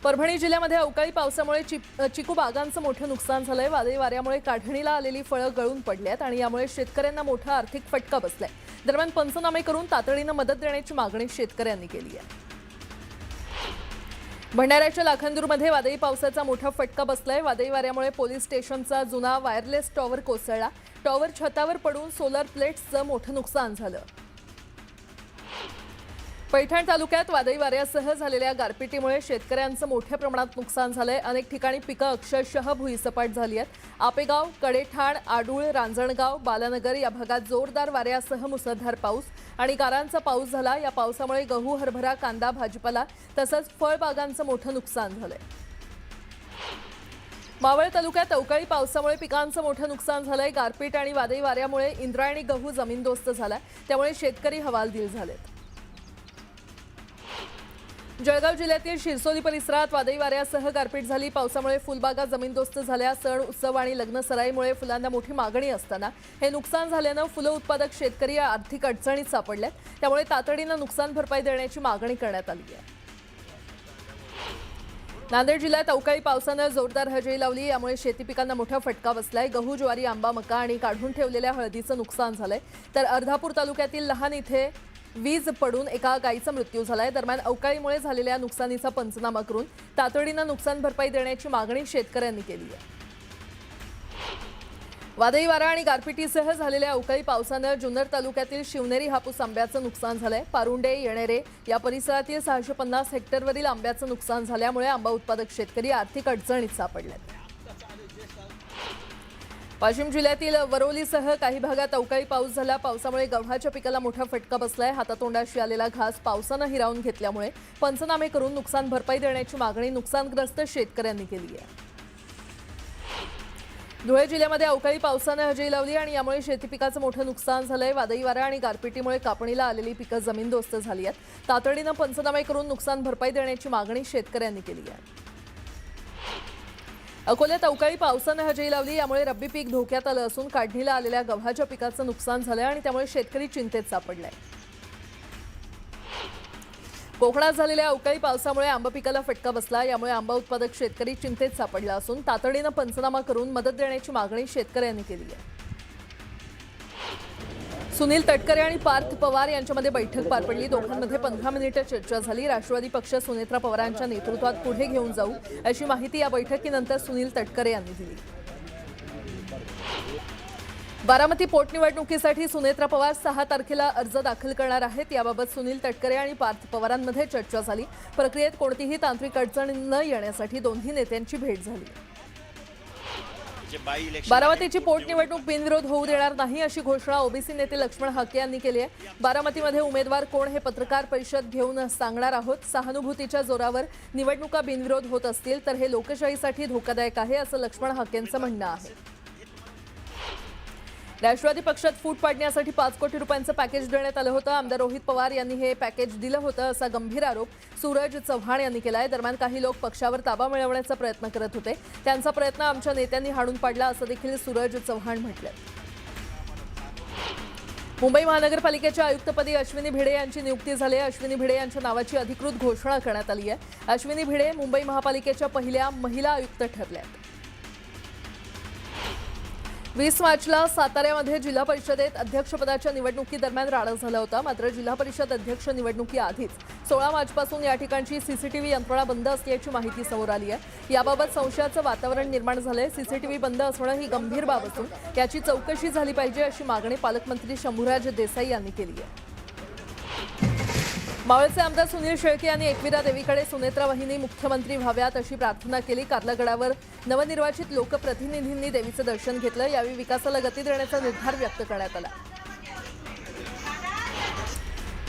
परभणी जिल्ह्यामध्ये अवकाळी पावसामुळे चिकू बागांचं मोठं नुकसान झालंय। वादळी वाऱ्यामुळे काढणीला आलेली फळं गळून पडली आहेत आणि यामुळे शेतकऱ्यांना मोठा आर्थिक फटका बसलाय। दरम्यान पंचनामे करून तातडीनं मदत देण्याची मागणी शेतकऱ्यांनी केली आहे। भंडाऱ्याच्या लाखांदूरमध्ये वादळी पावसाचा मोठा फटका बसलाय। वादळी वाऱ्यामुळे पोलीस स्टेशनचा जुना वायरलेस टॉवर कोसळला। टॉवर छतावर पडून सोलर प्लेट्सचं मोठं नुकसान झालं। पैठण तालुक्यात वादळी वाऱ्यासह झालेल्या गारपिटीमुळे शेतकऱ्यांचं मोठ्या प्रमाणात नुकसान झालंय। अनेक ठिकाणी पिकं अक्षरशः भुईसपाट झाली आहेत। आपेगाव, कडेठाण, आडूळ, रांजणगाव, बालानगर या भागात जोरदार वाऱ्यासह मुसळधार पाऊस आणि गारांचा पाऊस झाला। या पावसामुळे गहू, हरभरा, कांदा, भाजीपाला तसंच फळबागांचं मोठं नुकसान झालंय। मावळ तालुक्यात अवकाळी पावसामुळे पिकांचं मोठं नुकसान झालंय। गारपीट आणि वादळी वाऱ्यामुळे इंद्रायणी गहू जमीनदोस्त झालाय, त्यामुळे शेतकरी हवालदिल झालेत। जळगाव जिल्ह्यातील शिरसोली परिसरात वादळी वाऱ्यासह गारपीट झाली। पावसामुळे फुलबागा जमीनदोस्त झाल्या। सण उत्सव आणि लग्न सराईमुळे फुलांना मोठी मागणी असताना हे नुकसान झाल्यानं फुलं उत्पादक शेतकरी आर्थिक अडचणीत सापडलेत, त्यामुळे तातडीनं नुकसान भरपाई देण्याची मागणी करण्यात आली आहे। नांदेड जिल्ह्यात अवकाळी पावसानं जोरदार हजेरी लावली, यामुळे शेती पिकांना मोठा फटका बसलाय। गहू, ज्वारी, आंबा, मका आणि काढून ठेवलेल्या हळदीचं नुकसान झालंय। तर अर्धापूर तालुक्यातील लहान इथे वीज पडून एका गायीचा मृत्यू झालाय। दरम्यान अवकाळीमुळे झालेल्या नुकसानीचा पंचनामा करून तातडीनं नुकसान भरपाई देण्याची मागणी शेतकऱ्यांनी केली आहे। वादळी वारा आणि गारपिटीसह झालेल्या अवकाळी पावसानं जुन्नर तालुक्यातील शिवनेरी हापूस आंब्याचं नुकसान झालंय। पारुंडे, येणेरे या परिसरातील 650 हेक्टरवरील आंब्याचं नुकसान झाल्यामुळे आंबा उत्पादक शेतकरी आर्थिक अडचणीत सापडलेत। वाशिम जिल्ह्यातील वरोलीसह काही भागात अवकाळी पाऊस झाला। पावसामुळे गव्हाच्या पिकाला मोठा फटका बसलाय। हातातोंडाशी आलेला घास पावसानं हिरावून घेतल्यामुळे पंचनामे करून नुकसान भरपाई देण्याची मागणी नुकसानग्रस्त शेतकऱ्यांनी केली आहे। धुळे जिल्ह्यामध्ये अवकाळी पावसानं हजेरी लावली आणि यामुळे शेती पिकाचं मोठं नुकसान झालंय। वादळी वारा आणि गारपिटीमुळे कापणीला आलेली पिकं जमीनदोस्त झाली आहेत। तातडीनं पंचनामे करून नुकसान भरपाई देण्याची मागणी शेतकऱ्यांनी केली आहे। अकोल्यात अवकाळी पावसानं हजेरी लावली, यामुळे रब्बी पीक धोक्यात आलं असून काढणीला आलेल्या गव्हाच्या पिकाचं नुकसान झालंय आणि त्यामुळे शेतकरी चिंतेत सापडलाय। कोकणात झालेल्या अवकाळी पावसामुळे आंबा पिकाला फटका बसला, यामुळे आंबा उत्पादक शेतकरी चिंतेत सापडला असून तातडीनं पंचनामा करून मदत देण्याची मागणी शेतकऱ्यांनी केली आहे। सुनील तटकरे आणि पार्थ पवार यांच्यामध्ये बैठक पार पडली। दोघांमध्ये 15 मिनिटं चर्चा झाली। राष्ट्रवादी पक्ष सुनेत्रा पवारांच्या नेतृत्वात पुढे घेऊन जाऊ अशी माहिती या बैठकीनंतर सुनील तटकरे यांनी दिली। बारामती पोटनिवडणुकीसाठी सुनेत्रा पवार 6 तारखेला अर्ज दाखल करणार आहेत। याबाबत सुनील तटकरे आणि पार्थ पवारांमध्ये चर्चा झाली। प्रक्रियेत कोणतीही तांत्रिक अडचण न येण्यासाठी दोन्ही नेत्यांची भेट झाली। बारामतीची पोटनिवडणूक बिनविरोध होऊ देणार नाही अशी घोषणा ओबीसी नेते लक्ष्मण हाके यांनी केली आहे। बारामतीमध्ये उमेदवार कोण हे पत्रकार परिषद घेऊन सांगणार आहोत। सहानुभूतीच्या जोरावर निवडणुका बिनविरोध होत असतील तर हे लोकशाहीसाठी धोकादायक आहे असं लक्ष्मण हाकेंचं म्हणणं आहे। राष्ट्रवादी पक्षात फूट पाडण्यासाठी 5 कोटी रुपयांचं पॅकेज देण्यात आलं होतं। आमदार रोहित पवार यांनी हे पॅकेज दिलं होतं असा गंभीर आरोप सूरज चव्हाण यांनी केलाय। दरम्यान काही लोक पक्षावर ताबा मिळवण्याचा प्रयत्न करत होते, त्यांचा प्रयत्न आमच्या नेत्यांनी हाणून पाडला असं देखील सूरज चव्हाण म्हटलंय। मुंबई महानगरपालिकेच्या आयुक्तपदी अश्विनी भिडे यांची नियुक्ती झाली आहे। अश्विनी भिडे यांच्या नावाची अधिकृत घोषणा करण्यात आली आहे। अश्विनी भिडे मुंबई महापालिकेच्या पहिल्या महिला आयुक्त ठरल्या आहेत। 20 मार्चला साताऱ्यामध्ये जिल्हा परिषदेत अध्यक्षपदाच्या निवडणुकीदरम्यान राडा झाला होता। मात्र जिल्हा परिषद अध्यक्ष निवडणुकीआधीच 16 मार्चपासून या ठिकाणची सीसीटीव्ही यंत्रणा बंद असल्याची माहिती समोर आली आहे। याबाबत संशयाचं वातावरण निर्माण झालंय। सीसीटीव्ही बंद असणं ही गंभीर बाब असून याची चौकशी झाली पाहिजे अशी मागणी पालकमंत्री शंभूराज देसाई यांनी केली आहे। मावळचे आमदार सुनील शेळके यांनी एकविरा देवीकडे सुनेत्रा वाहिनी मुख्यमंत्री व्हाव्यात अशी प्रार्थना केली। कार्लगडावर नवनिर्वाचित लोकप्रतिनिधींनी देवीचं दर्शन घेतलं। यावेळी विकासाला गती देण्याचा निर्धार व्यक्त करण्यात आला।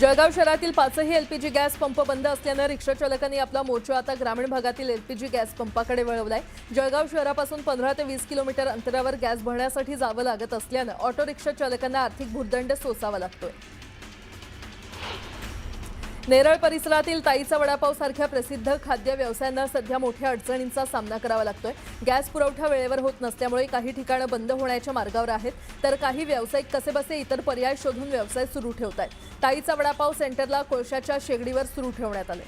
जळगाव शहरातील 5ही एलपीजी गॅस पंप बंद असल्यानं रिक्षा चालकांनी आपला मोर्चा आता ग्रामीण भागातील एलपीजी गॅस पंपाकडे वळवलाय। जळगाव शहरापासून 15 ते 20 किलोमीटर अंतरावर गॅस भरण्यासाठी जावं लागत असल्यानं ऑटो रिक्षा चालकांना आर्थिक भुर्दंड सोसावा लागतोय। नेरळ परिसरातील ताईचा वडापाव सारख्या प्रसिद्ध खाद्य व्यवसायांना सध्या मोठ्या अडचणींचा सामना करावा लागतोय। गॅस पुरवठा वेळेवर होत नसल्यामुळे काही ठिकाणं बंद होण्याच्या मार्गावर आहेत, तर काही व्यावसायिक कसेबसे इतर पर्याय शोधून व्यवसाय सुरू ठेवतात। ताईचा वडापाव सेंटरला कोळशाच्या शेगडीवर सुरू ठेवण्यात आले।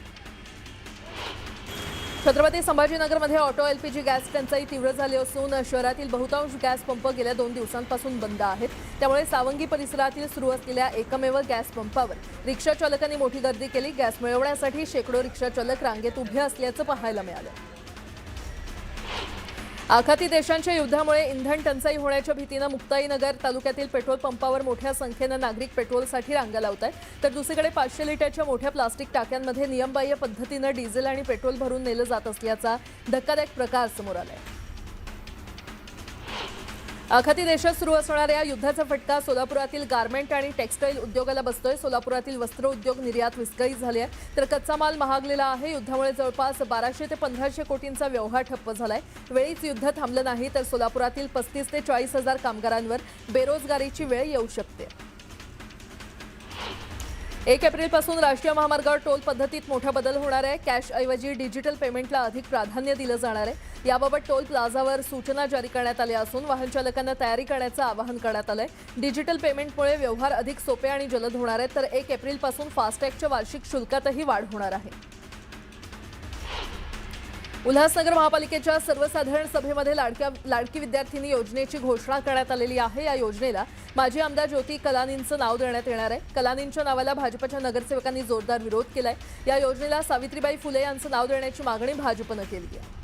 छत्रपती संभाजीनगरमध्ये ऑटो एलपीजी गॅस टंचाई तीव्र झाली असून शहरातील बहुतांश गॅस पंप गेल्या 2 दिवसांपासून बंद आहेत। त्यामुळे सावंगी परिसरातील सुरू असलेल्या एकमेव गॅस पंपावर रिक्षा चालकांनी मोठी गर्दी केली। गॅस मिळवण्यासाठी शेकडो रिक्षा चालक रांगेत उभे असल्याचं पाहायला मिळालं। आखाती देशांच्या युद्धामुळे इंधन टंचाई होण्याच्या भीतीनं मुक्ताईनगर तालुक्यातील पेट्रोल पंपावर मोठ्या संख्येनं नागरिक पेट्रोलसाठी रांगा लावत आहेत, तर दुसरीकडे 500 लिटरच्या मोठ्या प्लास्टिक टाक्यांमध्ये नियमबाह्य पद्धतीनं डिझेल आणि पेट्रोल भरून नेलं जात असल्याचा धक्कादायक प्रकार समोर आलाय। आखाती देशात सुरू असणाऱ्या युद्धाचा फटका सोलापुरातील गारमेंट आणि टेक्सटाईल उद्योगाला बसतोय। सोलापुरातील वस्त्र उद्योग निर्यात विस्कळीत झाली आहे, तर कच्चा माल महागलेला आहे। युद्धामुळे जवळपास 1200 ते 1500 कोटींचा व्यवहार ठप्प झालाय। वेळीच युद्ध थांबलं नाही तर सोलापुरातील 35 ते 40 हजार कामगारांवर बेरोजगारीची वेळ येऊ शकते। 1 एप्रिलपासून राष्ट्रीय महामार्गावर टोल पद्धतीत मोठा बदल होणार आहे। कॅशऐवजी डिजिटल पेमेंटला अधिक प्राधान्य दिलं जाणार आहे। याबाबत टोल प्लाझावर सूचना जारी करण्यात आल्या असून वाहन चालकांना तयारी करण्याचं आवाहन करण्यात आलंय। डिजिटल पेमेंटमुळे व्यवहार अधिक सोपे आणि जलद होणार आहेत, तर 1 एप्रिलपासून फास्टॅगच्या वार्षिक शुल्कातही वाढ होणार आहे। उल्हासनगर महापालिकेच्या सर्वसाधारण सभेमध्ये लाडकी विद्यार्थिनी योजनेची घोषणा करण्यात आलेली आहे। या योजनेला माजी आमदार ज्योती कलानींचं नाव देण्यात येणार आहे। कलानींच्या नावाला भाजपच्या नगरसेवकांनी जोरदार विरोध केलाय। या योजनेला सावित्रीबाई फुले यांचं नाव देण्याची मागणी भाजपनं केली आहे।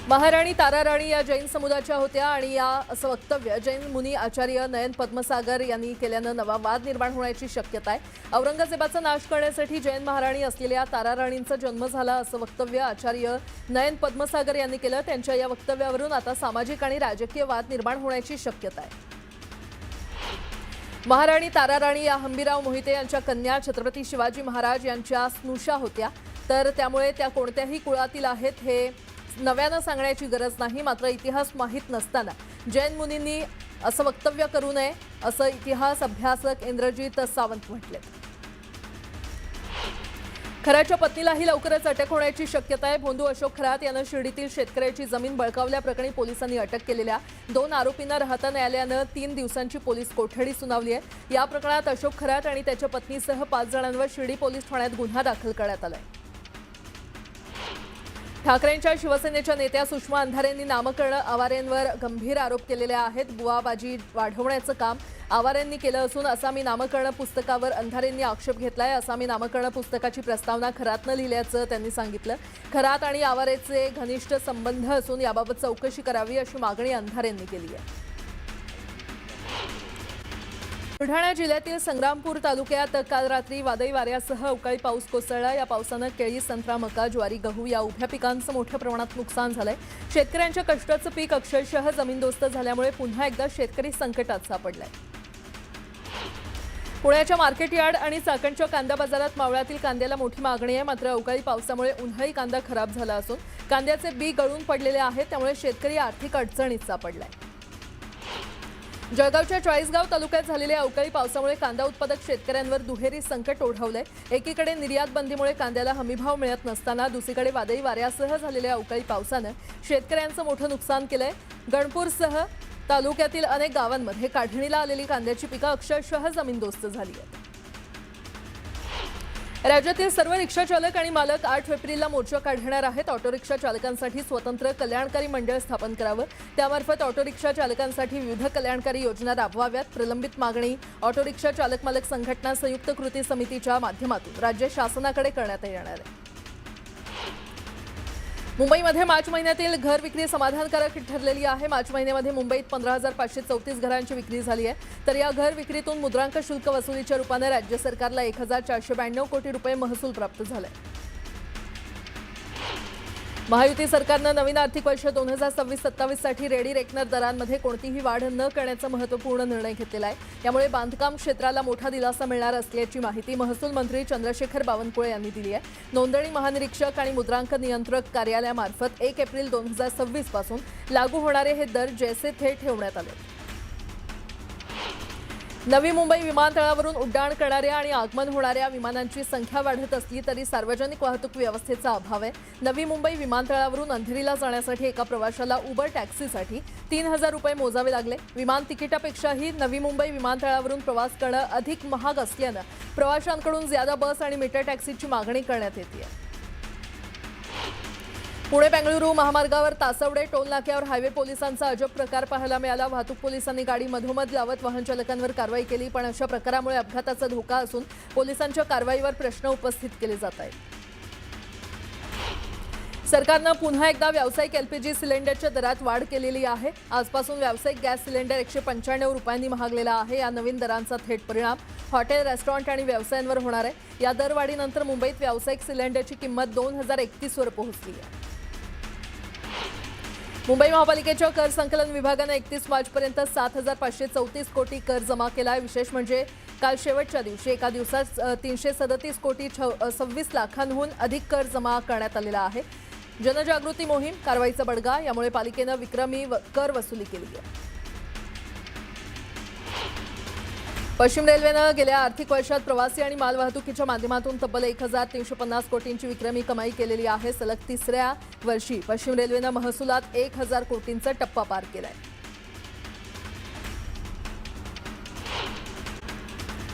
महाराणी ताराराणी या जैन समुदायाच्या होत्या आणि असं वक्तव्य जैन मुनी आचार्य नयन पद्मसागर यांनी केल्यानं नवा वाद निर्माण होण्याची शक्यता आहे। औरंगजेबाचा नाश करण्यासाठी जैन महाराणी असलेल्या ताराराणींचा जन्म झाला असं वक्तव्य आचार्य नयन पद्मसागर यांनी केलं। त्यांच्या या वक्तव्यावरून आता सामाजिक आणि राजकीय वाद निर्माण होण्याची शक्यता आहे। महाराणी ताराराणी या हंबीराव मोहिते यांच्या कन्या छत्रपती शिवाजी महाराज यांच्या स्नुषा होत्या, तर त्यामुळे त्या कोणत्याही कुळातील आहेत हे नव्यानं सांगण्याची गरज नाही। मात्र इतिहास माहीत नसताना जैन मुनींनी असं वक्तव्य करू नये असं इतिहास अभ्यासक इंद्रजीत सावंत म्हटले। खराच्या पत्नीलाही लवकरच अटक होण्याची शक्यता आहे। भोंदू अशोक खरात यानं शिर्डीतील शेतकऱ्याची जमीन बळकावल्याप्रकरणी पोलिसांनी अटक केलेल्या 2 आरोपींना राहता न्यायालयानं 3 दिवसांची पोलीस कोठडी सुनावली आहे। या प्रकरणात अशोक खरात आणि त्याच्या पत्नीसह 5 जणांवर शिर्डी पोलीस ठाण्यात गुन्हा दाखल करण्यात आलाय। ठाकरेंच्या शिवसेनेच्या नेत्या सुषमा अंधारेंनी नामकरण आवारेंवर गंभीर आरोप केलेले आहेत। बुवाबाजी वाढवण्याचं काम आवारेंनी केलं असून आसामी नामकरण पुस्तकावर अंधारेंनी आक्षेप घेतलाय। आसामी नामकरण पुस्तकाची प्रस्तावना खरातनं लिहिल्याचं त्यांनी सांगितलं। खरात आणि आवारेचे घनिष्ठ संबंध असून याबाबत चौकशी करावी अशी मागणी अंधारेंनी केली आहे। बुलढाणा जिल्ह्यातील संग्रामपूर तालुक्यात काल रात्री वादळी वाऱ्यासह अवकाळी पाऊस कोसळला। या पावसानं केळी, संत्रा, मका, ज्वारी, गहू या उभ्या पिकांचं मोठ्या प्रमाणात नुकसान झालंय। शेतकऱ्यांच्या कष्टाचं पीक अक्षरशः जमीनदोस्त झाल्यामुळे पुन्हा एकदा शेतकरी संकटात सापडलाय। पुण्याच्या मार्केट यार्ड आणि चाकणच्या कांदा बाजारात मावळातील कांद्याला मोठी मागणी आहे। मात्र अवकाळी पावसामुळे उन्हाळी कांदा खराब झाला असून कांद्याचे बी गळून पडलेले आहेत, त्यामुळे शेतकरी आर्थिक अडचणीत सापडलाय। जळगावच्या चाळीसगाव तालुक्यात झालेल्या अवकाळी पावसामुळे कांदा उत्पादक शेतकऱ्यांवर दुहेरी संकट ओढवलंय। एकीकडे निर्यात बंदीमुळे कांद्याला हमीभाव मिळत नसताना दुसरीकडे वादळी वाऱ्यासह झालेल्या अवकाळी पावसानं शेतकऱ्यांचं मोठं नुकसान केलंय। गणपूरसह तालुक्यातील अनेक गावांमध्ये काढणीला आलेली कांद्याची पिकं अक्षरशः जमीनदोस्त झाली आहेत। राज्यातील सर्व रिक्षा चालक आणि मालक 8 एप्रिलला मोर्चा काढणार आहेत। ऑटो रिक्षा चालकांसाठी स्वतंत्र कल्याणकारी मंडळ स्थापन करावं, त्यामार्फत ऑटो रिक्षा चालकांसाठी विविध कल्याणकारी योजना राबवाव्यात। प्रलंबित मागणी ऑटो रिक्षा चालक मालक संघटना संयुक्त कृती समितीच्या माध्यमातून राज्य शासनाकडे करण्यात येणार आहे। मुंबईमध्ये मार्च महिन्यातील घर विक्री समाधानकारक ठरलेली आहे। मार्च महिन्यामध्ये मुंबईत 15,534 घरांची विक्री झाली आहे, तर या घर विक्रीतून मुद्रांक शुल्क वसुलीच्या रूपाने राज्य सरकारला 1,492 कोटी रुपये महसूल प्राप्त झालाय। महायुती सरकारनं नवीन आर्थिक वर्ष 2026-27 साठी रेडी रेकनर दरांमध्ये कोणतीही वाढ न करण्याचा महत्त्वपूर्ण निर्णय घेतलेला आहे। यामुळे बांधकाम क्षेत्राला मोठा दिलासा मिळणार असल्याची माहिती महसूल मंत्री चंद्रशेखर बावनकुळे यांनी दिली आहे। नोंदणी महानिरीक्षक आणि मुद्रांक नियंत्रक कार्यालयामार्फत 1 एप्रिल 2026 पासून लागू होणारे हे दर जैसे थे ठेवण्यात आले। नवी मुंबई विमानतळावरून उड्डाण करणाऱ्या आणि आगमन होणाऱ्या विमानांची संख्या वाढत असली तरी सार्वजनिक वाहतूक व्यवस्थेचा अभाव आहे। नवी मुंबई विमानतळावरून अंधेरीला जाण्यासाठी एका प्रवाशाला उबर टॅक्सीसाठी 3,000 रुपये मोजावे लागले। विमान तिकिटापेक्षाही नवी मुंबई विमानतळावरून प्रवास करणं अधिक महाग असल्यानं प्रवाशांकडून ज्यादा बस आणि मीटर टॅक्सीची मागणी करण्यात येते। पुणे बेंगळुरू महामार्गावर तासवडे टोल नाक्यावर हायवे पोलिसांचा अजब प्रकार पाहायला मिळाला। वाहतूक पोलिसांनी गाडी मधोमध लावत वाहन चालकांवर कारवाई केली, पण अशा प्रकारामुळे अपघाताचा धोका असून पोलिसांच्या कारवाईवर प्रश्न उपस्थित केले जात आहेत। सरकारनं पुन्हा एकदा व्यावसायिक एलपीजी सिलेंडरच्या दरात वाढ केलेली आहे। आजपासून व्यावसायिक गॅस सिलेंडर 195 रुपयांनी महागलेला आहे। या नवीन दरांचा थेट परिणाम हॉटेल, रेस्टॉरंट आणि व्यवसायांवर होणार आहे। या दरवाढीनंतर मुंबईत व्यावसायिक सिलेंडरची किंमत 2031 वर पोहोचली आहे। मुंबई महापालिकेच्या कर संकलन विभागाने 31 मार्चपर्यंत 7,534 कोटी कर जमा केला आहे। विशेष म्हणजे काल शेवटच्या दिवशी एका दिवसात 337 कोटी 26 लाखांहून अधिक कर जमा करण्यात आलेला आहे। जनजागृती मोहीम, कारवाईचा बडगा यामुळे पालिकेने विक्रमी कर वसुली केली आहे। पश्चिम रेल्वेनं गेल्या आर्थिक वर्षात प्रवासी आणि मालवाहतुकीच्या माध्यमातून तब्बल 1,350 कोटींची विक्रमी कमाई केलेली आहे। सलग तिसऱ्या वर्षी पश्चिम रेल्वेनं महसुलात 1,000 कोटींचा टप्पा पार केलाय।